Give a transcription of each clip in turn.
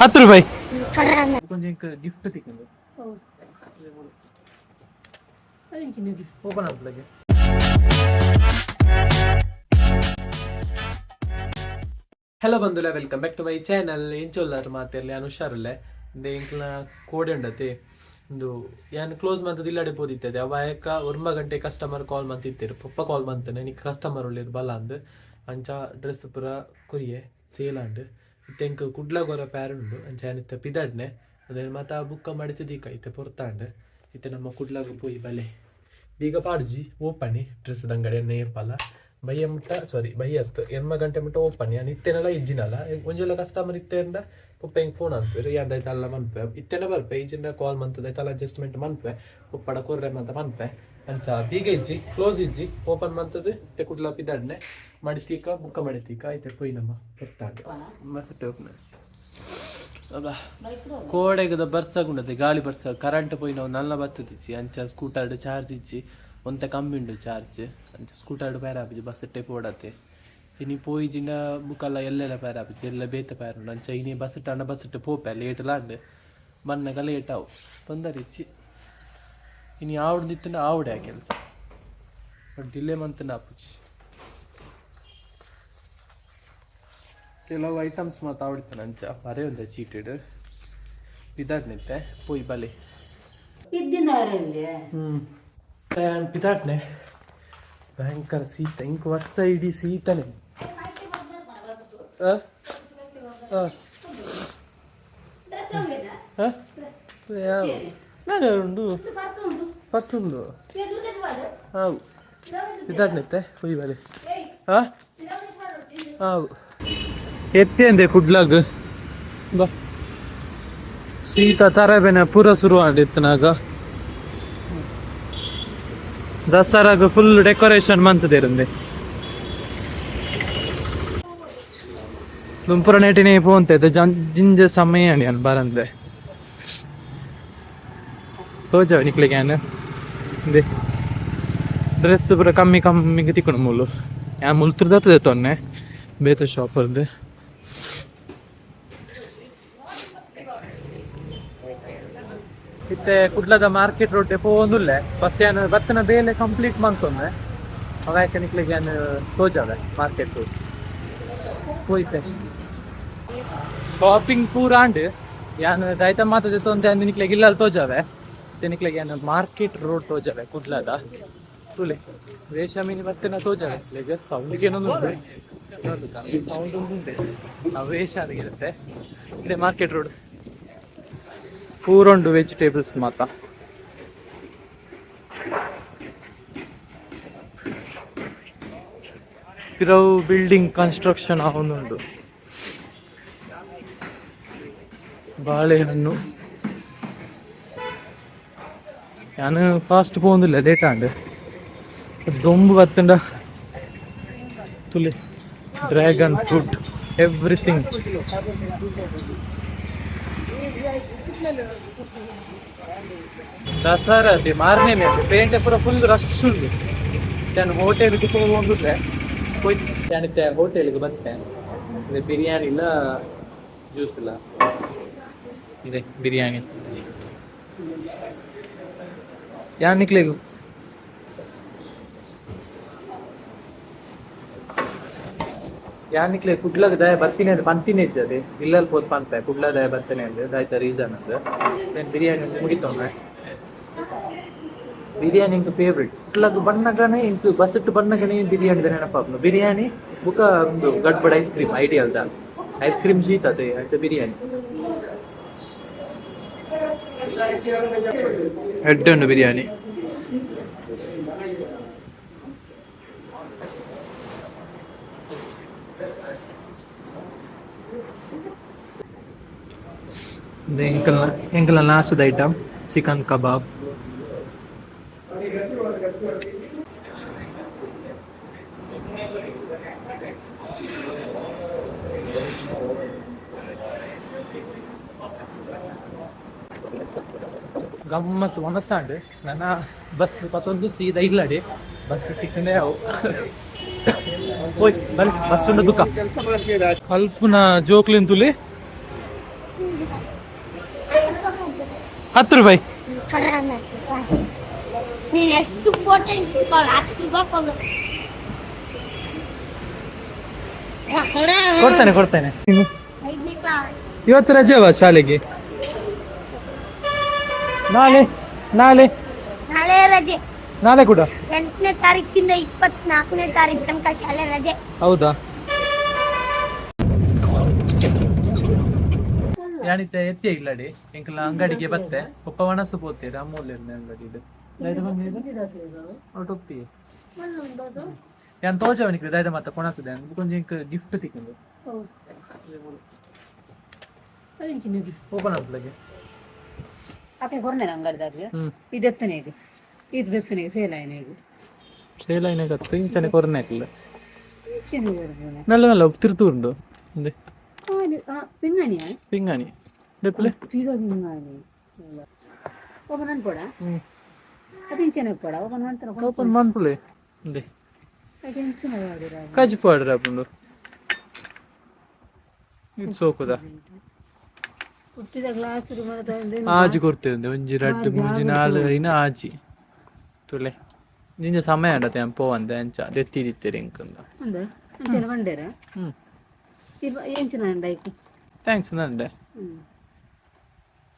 ₹10 కొంచెం ఇంకా gift తిక్కింది open ಆಗ್ತದೆ. హలో బంధువుల welcome back to my channel. ఏం చోల్లారు ಮಾತೆಲ್ಲ ಯಾನು ಹುಷಾರಿಲ್ಲ ಇಂದ ಇಂಕ್ಲ ಕೋಡೆ ಉಂಡತೆ ಒಂದು ಯಾನು ಕ್ಲೋಸ್ ಮಂತದ ಇಲ್ಲಡೆ ಪೋದಿತ್ತದೆ ಅವಾಯಕ 1 ಗಂಟೆ ಕಸ್ಟಮರ್ ಕಾಲ್ ಮಂತಿತ್ತೇರು ಪಪ್ಪ ಕಾಲ್ ಮಂತನೆ ನಿಕ್ ಕಸ್ಟಮರ್ ಉಳ್ಳೇರು ಬಲ್ಲ ಅಂದ್ ಅಂಚ ಡ್ರೆಸ್ ಪೂರ ಕೊರಿಯೆ ಸೇಲ್ ಅಂಡ್ ಇತ್ತೆಂಕ್ ಕುಡ್ಲ ಗೊರ ಪ್ಯಾರ್ ಉಂಡು ಅಂಚ ಏನಿತ್ತ ಪಿದಡ್ನೆ ಅದೇನು ಮಾತ ಬುಕ್ಕ ಮಾಡಿತಿದ್ದೀಕ ಇತ್ತೆ ಪೊರ್ತಾಂಡ್ ಇತ್ತೆ ನಮ್ಮ ಕುಡ್ಲಾಗ ಪೋಯಿ ಬಲೆ ಈಗ ಪಾಡ್ಜಿ ಓಪನಿ ಡ್ರೆಸ್ ಅಂಗಡಿ ನೇಪಲ್ಲ ಬಯ್ಯ ಮುಟ್ಟ ಸಾರಿ ಬಯ್ಯತ್ತು 8 ಗಂಟೆ ಮುಟ್ಟ ಓಪನ್ ಯಾನು ಇತ್ತೇನಲ್ಲ ಇಜ್ಜಿನಲ್ಲ ಒಂಜೊಲ್ಲ ಕಸ್ಟಮರ್ ಇತ್ತೇಂಡ ಪುಪ್ಪ ಹೆಂಗೆ ಫೋನ್ ಅಂತೀರಿ ಯಾವ್ದಾಯ್ತು ಅಲ್ಲ ಮನ್ಪೆ ಇತ್ತೇನ ಬರ್ಪೆ ಈಜಿನ ಕಾಲ್ ಮಂತದೈತಲ್ಲ ಅಡ್ಜಸ್ಟ್ಮೆಂಟ್ ಮನ್ಪೆ ಪುಪ್ಪಡ ಕೊರ್ರೆ ಮಂತ ಮನ್ಪೆ ಅಂಚ ಬೀಗ ಇಜ್ಜಿ ಕ್ಲೋಸ್ ಇಜ್ಜಿ ಓಪನ್ ಮಂತದ್ದು ಇತ್ತೆ ಕುಡ್ಲ ಪಿದಡ್ನೆ ಮಡಿತೀಕ ಬುಕ್ಕ ಮಡಿತೀಕ ಐತೆ ಪೊಯ್ ನಮ್ಮ ಬರ್ತಾಂಡೆ ಮಸ್ತ್ ಓಪನ್ ಅಲ್ಲ ಕೋಡೆಗದ ಬರ್ಸಾಗುಂಡದೆ ಗಾಳಿ ಬರ್ಸ ಕರೆಂಟ್ ಪೋಯಿ ನಾವು ನಲ್ಲ ಬತ್ತದಿಚ್ಚಿ ಅಂಚ ಸ್ಕೂಟರ್ಡ್ ಚಾರ್ಜ್ ಇಚ್ಚಿ ಒಂತ ಕಮ್ಮಿ ಉಂಡು ಚಾರ್ಜ್ ಅಂಚ ಸ್ಕೂಟರ್ಡ್ ಪೇರ ಆಪಿಜಿ ಬಸ್ ಟೈಪ್ ಓಡತ್ತೆ ಇನಿ ಪೋಯಿಜಿನ ಬುಕ್ಕಲ್ಲ ಎಲ್ಲೆಲ್ಲ ಪೇರ ಆಪಿಜಿ ಎಲ್ಲ ಬೇತ ಪೇರ ಉಂಡು ಅಂಚ ಇನಿ ಬಸ್ ಅಣ್ಣ ಬಸ್ ಪೋಪೆ ಲೇಟ್ ಲಾಂಡ್ ಮನ್ನಗ ಲೇಟ್ ಅವು ತೊಂದರಿಚ್ಚಿ ಇನಿ ಆವಡ್ದಿತ್ತಂಡ ಆವಡೆ ಆ ಕೆಲಸ ಡಿಲೇ ಮಂತನ ಆಪುಜಿ ಕೆಲವು ಐಟಮ್ಸ್ ಮಾತು ಆವಡ್ತಾನೆ ಅಂಚ ಬರೇ ಒಂದು ಚೀಟೆಡ್ ಪಿದಾಟ್ನಿತ್ತೆ ಪೋಯ್ ಬಲೆ ಪಿದಾಟ್ನೆ ಭಯಂಕರ ಶೀತ ಇಂಕ ವರ್ಷ ಇಡೀ ಶೀತನೆ ಉಂಡು ಪರ್ಸ್ ಉಂಡು ಹಾವು ಪಿದಾಟ್ನಿತ್ತೆ ಪೋಯ್ ಬಲೆ ಹಾವು ಎತ್ತೇಂದೆ ಕುಡ್ಲಾಗ ಬಾ ಶೀತ ತರಬೇನೆ ಪೂರ ಶುರು ಮಾಡಿತ್ತನಾಗ ದಸರಾಗ ಫುಲ್ ಡೆಕೋರೇಷನ್ ಮಂತದಿರಂದೆ ದುಂಪುರ ನೆಟಿನೇ ಪೋಂತೈತೆ ಜಿಂಜ ಸಮಯ ಅನ್ ಬರಂದೆ ತೋಜಾವ ನಿಕ್ಲಿಗೆ ದೇ ಡ್ರೆಸ್ ಪೂರ ಕಮ್ಮಿ ಕಮ್ಮಿಗೆ ತಿಕ್ಕೊಂಡು ಮುಲ್ಲು ಯಾ ಮುಲ್ತುರ್ದತ್ತದೆ ತೊನ್ನೆ ಬೇತ ಶಾಪರ್ದು ಇತ್ತೆ ಕುಡ್ಲದ ಮಾರ್ಕೆಟ್ ರೋಡ್ ಪೋಂದುಲ್ಲೆ ಬಸ್ ಏನು ಬತ್ತನ ಬೇಲೆ ಕಂಪ್ಲೀಟ್ ಮಂತೊಂದೆ ಅವಾಯ್ಕ ನಿಕ್ಲಿಗೆ ಏನು ತೋಜಾವೆ ಮಾರ್ಕೆಟ್ ರೋಡ್ ಹೋಯ್ತೆ ಶಾಪಿಂಗ್ ಪೂರಾಂಡ್ ಯಾನು ದೈತ ಮಾತದೆ ತೊಂದೆ ಅಂದು ನಿಕ್ಲಿಗೆ ಇಲ್ಲಲ್ಲಿ ತೋಜಾವೆ ಮತ್ತೆ ನಿಕ್ಲಿಗೆ ಏನು ಮಾರ್ಕೆಟ್ ರೋಡ್ ತೋಜಾವೆ ಕುಡ್ಲದ ತುಲೆ ರೇಷ ಮೀನು ಬರ್ತೇನೆ ತೋಜಾವೆ ನಿಕ್ಲಿಗೆ ಸೌಂಡಿಗೆ ಏನೊಂದು ಉಂಟು ಸೌಂಡ್ ಒಂದು ಉಂಟೆ ನಾವು ವೇಷ ಆಗಿರುತ್ತೆ ಇದೆ ಮಾರ್ಕೆಟ್ ರೋಡ್ ಪೂರೊಂಡು ವೆಜಿಟೇಬಲ್ಸ್ ಮಾತ ಕೆಲವು ಬಿಲ್ಡಿಂಗ್ ಕನ್ಸ್ಟ್ರಕ್ಷನ್ ಆವೊಂದುಂಡು ಬಾಳೆಹಣ್ಣು ನಾನು ಫಾಸ್ಟ್ ಪೋಂದಿಲ್ಲ ಲೇಟ್ ಆಂಡ್ ದೊಂಬು ಬತ್ತಂಡ ತುಲಿ ಡ್ರ್ಯಾಗನ್ ಫ್ರೂಟ್ ಎವ್ರಿಥಿಂಗ್ ದಸರಾ ಮಾರನೇ ಮೇಲೆ ಪೇಂಟ್ ಪೂರ ಫುಲ್ ರಶ್ ಉಂಟು ನಾನು ಹೋಟೆಲ್ಗೆ ಹೋಗಿದ್ರೆ ಹೋಯ್ತು ഞാനിത്തെ ಹೋಟೆಲ್ಗೆ ಬರ್ತೇನೆ ಬಿರಿಯಾನಿ ಇಲ್ಲ ಜ್ಯೂಸ್ ಇಲ್ಲ ಇದೆ ಬಿರಿಯಾನಿ ಯಾನಿಕ್ಲೆಗು ಯಾನಿಕ್ಲೆ ಕುಡ್ಲಗ ದಯ ಬರ್ತೀನಿ ಅಂತ ಪಂತಿನೇ ಇದ್ದದೆ ಇಲ್ಲಲ್ಲಿ ಪೋತ್ ಪಂತ ಕುಡ್ಲ ದಯ ಬರ್ತೇನೆ ಅಂದ್ರೆ ದಾಯ್ತ ರೀಸನ್ ಅಂತ ನಾನು ಬಿರಿಯಾನಿ ಮುಗಿತೊಮ್ಮೆ ಬಿರಿಯಾನಿ ಇಂಕ ಫೇವ್ರೇಟ್ ಕುಡ್ಲಗ ಬಣ್ಣಗನೇ ಇಂಕು ಬಸ್ಸಟ್ಟು ಬಣ್ಣಗನೇ ಬಿರಿಯಾನಿ ನೆನಪಾಗ್ನು ಬಿರಿಯಾನಿ ಬುಕ್ಕ ಒಂದು ಗಡ್ಬಡ್ ಐಸ್ ಕ್ರೀಮ್ ಐಡಿಯಲ್ದ ಐಸ್ ಕ್ರೀಮ್ ಶೀತದೆ ಅಂತ ಬಿರಿಯಾನಿ ಹೆಡ್ ಉಂಡು ಬಿರಿಯಾನಿ ಎಂಕಲ್ನ ಲಾಸ್ಟ್ದ ಐಟಮ್ ಚಿಕನ್ ಕಬಾಬ್ ಗಮ್ಮತ್ತು ಮನಸ್ಸಾಂಡ್ ನನ್ನ ಬಸ್ ಪತ್ತೊಂದು ಸೀದಾ ಇಲ್ಲಡೆ ಬಸ್ ಟಿಕ್ಕಂಡೆ ಅವು ಹೋಯ್ ಬನ್ನಿ ಬಸ್ ಉಂಡ ದುಃಖ ಕಲ್ಪನ ಜೋಕ್ಲಿನ್ ತುಲಿ ₹10. ನೀನು ಎಷ್ಟು ಫೋಟೋ ಇಟ್ಕೊಳ್ಳ ₹10 ಕೊಡ್ತೇನೆ ಇವತ್ತು ರಜೆವಾ ಶಾಲೆಗೆ? ನಾಳೆ ನಾಳೆ ನಾಳೆ ರಜೆ. ನಾಳೆ ಕೂಡ 8ನೇ ತಾರೀಕಿಂದ 24ನೇ ತಾರೀಕು ತನಕ ಶಾಲೆ ರಜೆ. ಹೌದಾ? ಯಾನಿತ್ತೆ ಎತ್ತಿ ಇಲ್ಲಡಿ ಎಂಕಲ ಅಂಗಡಿಗೆ ಬತ್ತೆ ಒಪ್ಪ ವನಸು ಪೋತೀರ ಅಮೂಲ್ಯ ಅಂಗಡಿ ಒಟ್ಟೊಪ್ಪಿ ಯಾನ್ ತೋಜವನಿಗೆ ದಾಯ್ದ ಮಾತ ಕೊಣಾತದೆ ಕೊಂಚ ಗಿಫ್ಟ್ ತಿಕ್ಕಿಂದು ಓಪನ್ ಆಗ್ಲಗೆ ಅಪ್ಪೆ ಕೊರ್ನೆ ಅಂಗಡಿದಾಗ ಇದೆತ್ತನೆ ಇದು ದೆತ್ತನೆ ಸೇಲಾಯಿನ ಕತ್ತು ಇಂಚನೆ ಕೊರನೆ ಹಾಕಲ್ಲ ಮೆಲ್ಲ ಮೆಲ್ಲ ತಿರ್ತುಂಡು ಒಂದೇ ಪಿಂಗಾಣಿಯಾ ಪಿಂಗಾಣಿ ಡೆಪ್ಪಲೆ ಪಿಂಗಾಣಿ ಓಪನ್ ಅನ್ಕೊಡ ಅದು ಇಂಚನೆ ಕೊಡ ಓಪನ್ ಮಾಡ್ತಾರ ಓಪನ್ ಮಾಡ್ಪುಳೆ ಒಂದೇ ಅದು ಇಂಚನೆ ಮಾಡಿರ ಕಾಜು ಪಾಡ್ರ ಅಪ್ಪುಂಡು ಇದು ಸೋಕುದ ಉಟ್ಟಿದ ಗ್ಲಾಸ್ ಮಾಡ್ತಾ ಆಜಿ ಕೊಡ್ತೇವೆ ಒಂಜಿ 2 3 4 ಐನ ಆಜಿ ತುಲೆ ನಿಂಜ ಸಮಯ ಉಂಡ ತೆಂಪೋ ಅಂದೆ ಅಂಚ ದೆತ್ತಿದಿತ್ತೇರಿ ಇಂಕಂದ ಅಂದ ಇಂಚನೆ ಬಂಡೇರ ಎಂಚಿನ ಅಂಡೈಕ್ ಥ್ಯಾಂಕ್ಸ್ ನಂಡೆ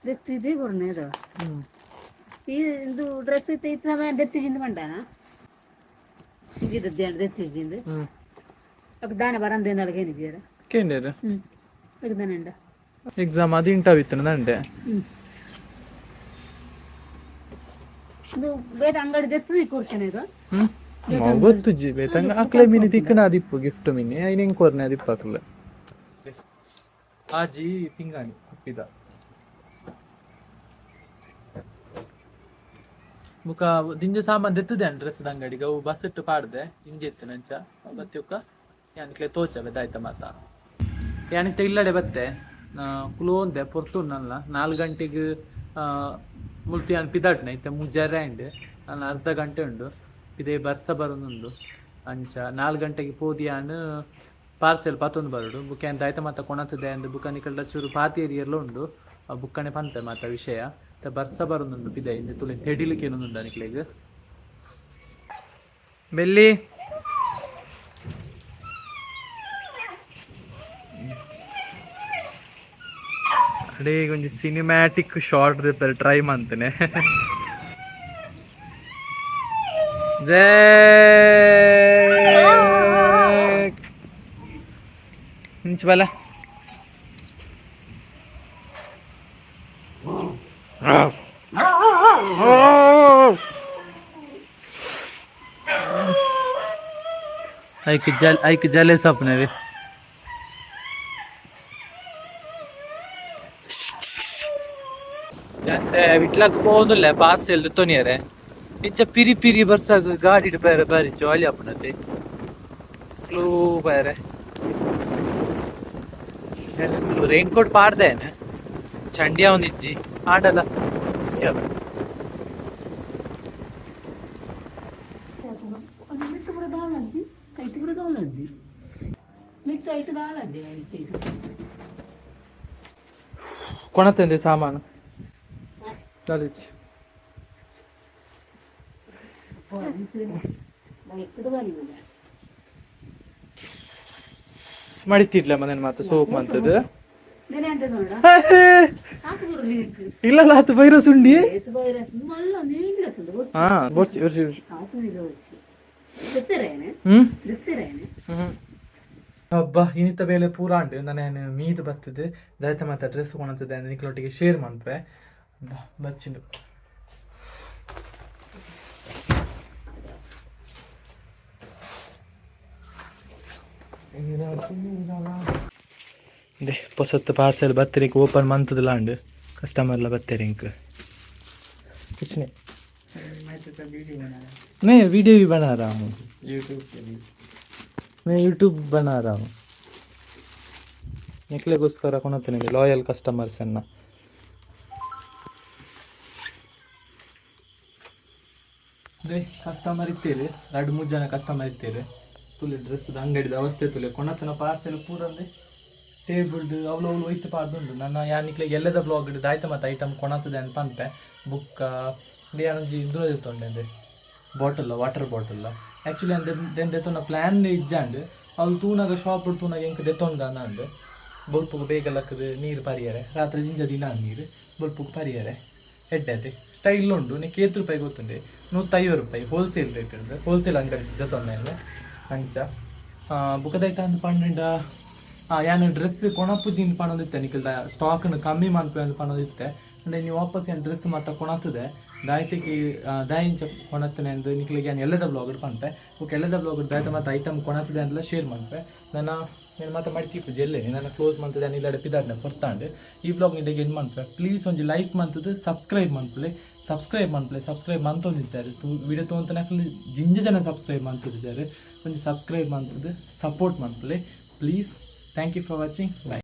ದೆತ್ತಿದಿ ಕೊರ್ನೆ ಅದು ಇದು ಡ್ರೆಸ್ ಇತ್ತು ಇತ್ತು ನಮ್ಮ ದೆತ್ತಿಜಿಂದ ಬಂಡಾನ ಇಗಿದ್ದ ದೆತ್ತಿಜಿಂದ ಅಕ್ಕ ದಾನ ಬರಂದೇನಲ್ಗೆ ಏನಿದ್ದೀರ ಕೇಂದ್ರ ತೆಗ್ದಾನಂಡ ಎಕ್ಸಾಮ್ ಅದು ಇಂಟವಿತ್ತು ನಂಡೆ ಇದು ಬೇರೆ ಅಂಗಡಿ ದೆತ್ತು ಕೊಡ್ತೇನೆ ಇದು ಗೊತ್ತು ಜಿ ಬೇತಂಗ ಅಕ್ಲೆ ಮಿನಿ ತಿಕ್ಕನ ಅದಿಪ್ಪು ಗಿಫ್ಟ್ ಮಿನಿ ಐನ ಕೊರ್ನೆ ಅದಿಪ್ಪ ಅಕ್ಲೆ ಆಜಿ ಪಿಂಗಾಣಿ ಉಪ್ಪಿದ ಮುಖ ದಿಂಜ ಸಾಮಾನ್ ದೆತ್ತದೆ ಡ್ರೆಸ್ ಅಂಗಡಿಗೆ ಅವು ಬಸ್ ಇಟ್ಟು ಪಾಡ್ದೆ ದಿಂಜೆ ಇತ್ತು ನಂಚ ಬತ್ತಿಯೊಕ್ಕ ಯಾನಿಕ್ಲೆ ತೋಚವೆ ದಾಯ್ತ ಮಾತ ಯಾನಿಕ್ತ ಇಲ್ಲಡೆ ಬತ್ತೆ ಕುಲೋಂದೆ ಪೊರ್ತುನ್ನಲ್ಲ 4 ಗಂಟೆಗೆ ಮುಲ್ತಿ ಯಾನ್ ಪಿದಾಟ್ನ ಇತ್ತೆ ಮುಜಾರೆ ಅಂಡೆ ನಾನು ಅರ್ಧ ಗಂಟೆ ಉಂಡು ಇದೇ ಬರ್ಸ ಬರೋದುಂಡು ಅಂಚ 4 ಗಂಟೆಗೆ ಪೋದಿಯಾನ್ ಪಾರ್ಸೆಲ್ ಪತ್ತೊಂದು ಬರೋಡು ಬುಕ್ಕಾನ್ ದಾಯ್ತ ಮಾತ ಕೊಣತದೆ ಅಂದು ಬುಕ್ಕನಿ ಕಳ್ಳ ಚೂರು ಪಾತಿ ಏರಿಯಲ್ಲ ಉಂಡು ಆ ಬುಕ್ಕನೆ ಪಂತೆ ಮಾತ ವಿಷಯ ಬರ್ಸ ಬರೋದುಂಡು ಪಿದ ಇಂದು ತುಳಿ ತೆಡಿಲಿಕ್ಕೆ ಏನೊಂದುಂಡು ಅನಿಕ್ಲೆಗ್ ಬೆಲ್ಲಿ ಅಡೇ ಕೊಂಚ ಸಿನಿಮ್ಯಾಟಿಕ್ ಶಾರ್ಟ್ ರಿಪೇರ್ ಟ್ರೈ ಮಾಡ್ತೇನೆ ಜೈ ಇಂಚ ಬಲ ಐಕ್ ಜಲೆ ಸಪ್ನೆ ರೀ ವಿಟ್ಲಕ್ പോകുന്നില്ല പാർസൽ ತೊನಿಯರೆ ಇಂಚ ಪಿರಿ ಪಿರಿ ಬರ್ಸಾಗ ಗಾಡಿ ಬೇರೆ ಬಾರಿ ಜಾಲಿ ಆಪಣತೆ ಸ್ಲೋ ಬೇರೆ ರೈನ್ ಕೋಟ್ ಪಾಡ್ದೇನೆ ಚಂಡಿಯ ಒಂದಿಜ್ಜಿ ಆಡಲ್ಲ ಕೊಣತಂದೆ ಸಾಮಾನು ಮಡಿತಿಡ್ಲ ಮನೇನ್ ಮಾತು ಸೋಪ್ ಅಂತದ್ದು ಇಲ್ಲ ಆತು ವೈರಸ್ ಉಂಡಿ ಹಾ ಬೋರ್ಸಿ ಹಬ್ಬ ಇನ್ನಿತ್ತ ಬೇಲೆ ಪೂರ ಉಂಟು ನಾನು ಮೀದು ಬರ್ತದೆ ದಯತ ಮಾತ ಡ್ರೆಸ್ ಕೊಣತದೆ ಅಂದ್ರೆ ನಿಕ್ಲೊಟ್ಟಿಗೆ ಶೇರ್ ಮಾಡ್ಪೆ ಬಚ್ಚಿಂಡು ಹೊಸತ್ತು ಪಾರ್ಸೆಲ್ ಬತ್ತರಿಗೆ ಓಪನ್ ಮಂತದಲ್ಲ ಅಂಡು ಕಸ್ಟಮರ್ಲ ಬತ್ತೇರಿ ಇಂಕ್ कुछ नहीं मैं वीडियो भी बना रहा हूँ यूट्यूब के लिए मैं यूट्यूब बना रहा हूँ ನಿಕ್ಲೆಗೋಸ್ಕರ ಕೊಣತೇನೆ ಲಾಯಲ್ ಕಸ್ಟಮರ್ಸ್ ಅನ್ನ ಕಸ್ಟಮರ್ ಇರ್ತೀರಿ 2-3 ಜನ ಕಸ್ಟಮರ್ ಇರ್ತೀರಿ ತುಲೆ ಡ್ರೆಸ್ ಅಂಗಡಿದ ಅವಸ್ಥೆ ತುಲೆ ಕೊಣತನ ಪಾರ್ಸೆಲ್ ಪೂರಂದೆ ಟೇಬಲ್ ಅವಳು ಒಯ್ತು ಪಾಡ್ದುಂಡು ನನ್ನ ಯಾನಿಕ್ಲೆ ಎಲ್ಲದ ಬ್ಲಾಗ್ ದಾಯ್ತ ಮತ್ತು ಐಟಮ್ ಕೊಣತದೆ ಅಂತ ಪಂಪೆ ಬುಕ್ಕ ಯಾನೊಂಜಿ ಇದ್ರ ಇತ್ತೊಂಡೆ ಬಾಟಲ್ ವಾಟರ್ ಬಾಟಲ್ ಆ್ಯಕ್ಚುಲಿ ಅಂದ್ರೆ ದೆನ್ ದೆತ್ತೊಂಡ ಪ್ಲ್ಯಾನ್ ಇಜ್ಜಂಡು ಅವ್ಳು ತೂನಾಗ ಶಾಪ್ ತೂನಾಗ ಎಂಕ್ ದೆತ್ತೊಂಡ ಅಂದು ಬೊಲ್ಪುಗ ಬೇಗ ಲಕ್ಕದು ನೀರು ಪರಿಯರೆ ರಾತ್ರಿ ಜಿಂಜ ದಿನ ನೀರು ಬೊಲ್ಪುಗ ಪರಿಯರೆ ಎಡ್ಡೆ ಸ್ಟೈಲ್ ಉಂಡು ನೀ ಕೇತ್ ರೂಪಾಯಿ ಗೊತ್ತುಂಡೆ 150 ರೂಪಾಯಿ ಹೋಲ್ಸೇಲ್ ರೇಟ್ ಇರ್ತದೆ ಹೋಲ್ಸೇಲ್ ಅಂಗಡಿ ದೆತ್ತೊಂದೆ ಅಂಚ ಬುಕ್ಕದೈತ ಅಂದು ಪಂಡ ಯಾನು ಡ್ರೆಸ್ ಕೊಣಪುಜಿಂದ ಪಣದಿತ್ತೆ ನಿಖಿಲ್ದ ಸ್ಟಾಕ್ನ ಕಮ್ಮಿ ಮಾಡ್ಕೊ ಅಂತ ಪಣದಿತ್ತೆ ಅಂದರೆ ನೀವು ವಾಪಸ್ ಏನು ಡ್ರೆಸ್ ಮತ್ತೆ ಕೊಣತ್ತದೆ ದಾಯ್ತಿಗೆ ದಾಯಿಂಚ ಕೊಣತ್ತನೆ ಅಂದು ನಿಖಿಲಿಗೆ ಏನು ಎಲ್ಲದ ಬ್ಲಾಗರ್ ಪಂಪೆ ಓಕೆ ಎಲ್ಲದ ಬ್ಲಾಗರ್ ದಾಯ್ತ ಮತ್ತು ಐಟಮ್ ಕೊಣತ್ತದೆ ಅಂತೆಲ್ಲ ಶೇರ್ ಮಾಡ್ಪೆ ನಾನು ಮತ್ತೆ ಮಡಿತೀಪು ಜಲ್ಲೆ ನನ್ನ ಕ್ಲೋಸ್ ಮಾಡ್ತದೆ ನಾನು ಇಲ್ಲಡೆ ಪಿದಾಡ್ನೆ ಕೊಡ್ತಾಂಡು ಈ ಬ್ಲಾಗ್ ನಿಂಗೆ ಏನು ಮಾಡ್ಪೆ ಪ್ಲೀಸ್ ಒಂಜಿ ಲೈಕ್ ಮಾಡ್ತದೆ ಸಬ್ಸ್ಕ್ರೈಬ್ ಮಾಡ್ಪಲೆ ಸಬ್ಸ್ಕ್ರೈಬ್ ಮಾಡ್ತೊಂದಿದ್ದಾರೆ ವಿಡಿಯೋ ತೊಗೊಂತಾನೆ ಜಿಂಜ ಜನ ಸಬ್ಸ್ಕ್ರೈಬ್ ಮಾಡ್ತಿದ್ದಾರೆ ಒಂಜಿ ಸಬ್ಸ್ಕ್ರೈಬ್ ಮಾಡ್ತದೆ ಸಪೋರ್ಟ್ ಮಾಡ್ಪಲೆ please. Thank you for watching. Bye.